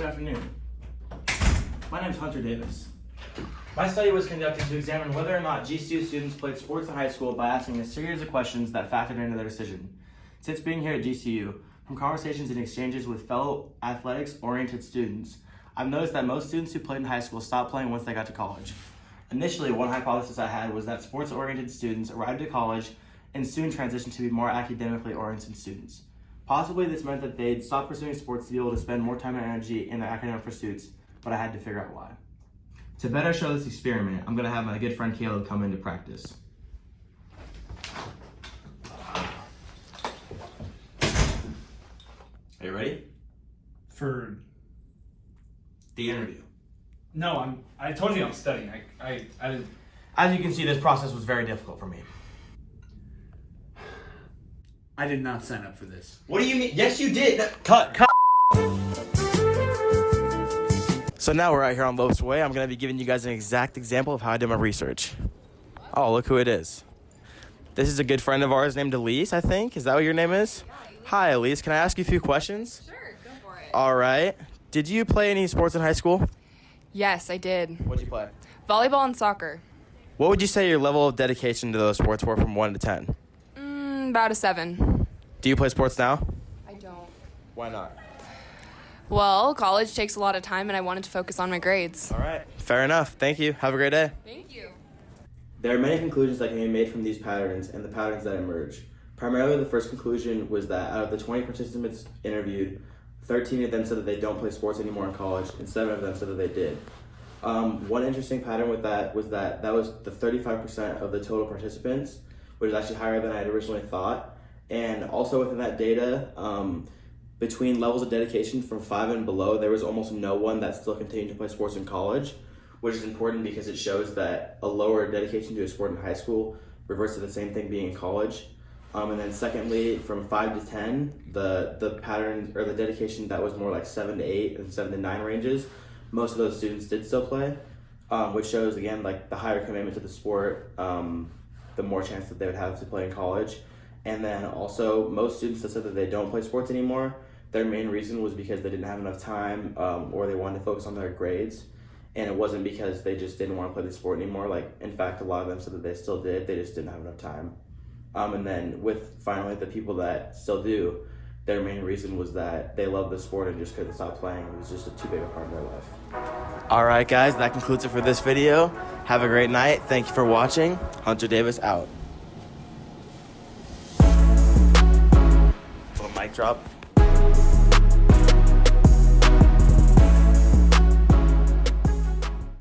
Good afternoon. My name is Hunter Davis. My study was conducted to examine whether or not GCU students played sports in high school by asking a series of questions that factored into their decision. Since being here at GCU, from conversations and exchanges with fellow athletics-oriented students, I've noticed that most students who played in high school stopped playing once they got to college. Initially, one hypothesis I had was that sports-oriented students arrived at college and soon transitioned to be more academically oriented students. Possibly this meant that they'd stop pursuing sports to be able to spend more time and energy in their academic pursuits, but I had to figure out why. To better show this experiment, I'm going to have my good friend Caleb come into practice. Are you ready? For the interview. No, I told you I'm studying. I As you can see, this process was very difficult for me. I did not sign up for this. What do you mean? Yes, you did. Cut. So now we're out here on Lopes Way. I'm going to be giving you guys an exact example of how I did my research. Oh, look who it is. This is a good friend of ours named Elise, I think. Is that what your name is? Hi, Elise. Can I ask you a few questions? Sure, go for it. All right. Did you play any sports in high school? Yes, I did. What'd you play? Volleyball and soccer. What would you say your level of dedication to those sports were from 1 to 10? About a 7. Do you play sports now? I don't. Why not? Well, college takes a lot of time and I wanted to focus on my grades. All right. Fair enough. Thank you. Have a great day. Thank you. There are many conclusions that can be made from these patterns and the patterns that emerge. Primarily, the first conclusion was that out of the 20 participants interviewed, 13 of them said that they don't play sports anymore in college, and 7 of them said that they did. One interesting pattern with that was that was the 35% of the total participants, which is actually higher than I had originally thought. And also within that data, between levels of dedication from 5 and below, there was almost no one that still continued to play sports in college, which is important because it shows that a lower dedication to a sport in high school reverts to the same thing being in college. And then secondly, from 5 to 10, the pattern or the dedication that was more like 7 to 8 and 7 to 9 ranges, most of those students did still play, which shows again like the higher commitment to the sport, the more chance that they would have to play in college. And then also most students that said that they don't play sports anymore, their main reason was because they didn't have enough time or they wanted to focus on their grades. And it wasn't because they just didn't want to play the sport anymore. Like, in fact, a lot of them said that they still did, they just didn't have enough time. And then with finally the people that still do, their main reason was that they love the sport and just couldn't stop playing. It was just too big a part of their life. All right, guys, that concludes it for this video. Have a great night. Thank you for watching. Hunter Davis out. Little mic drop.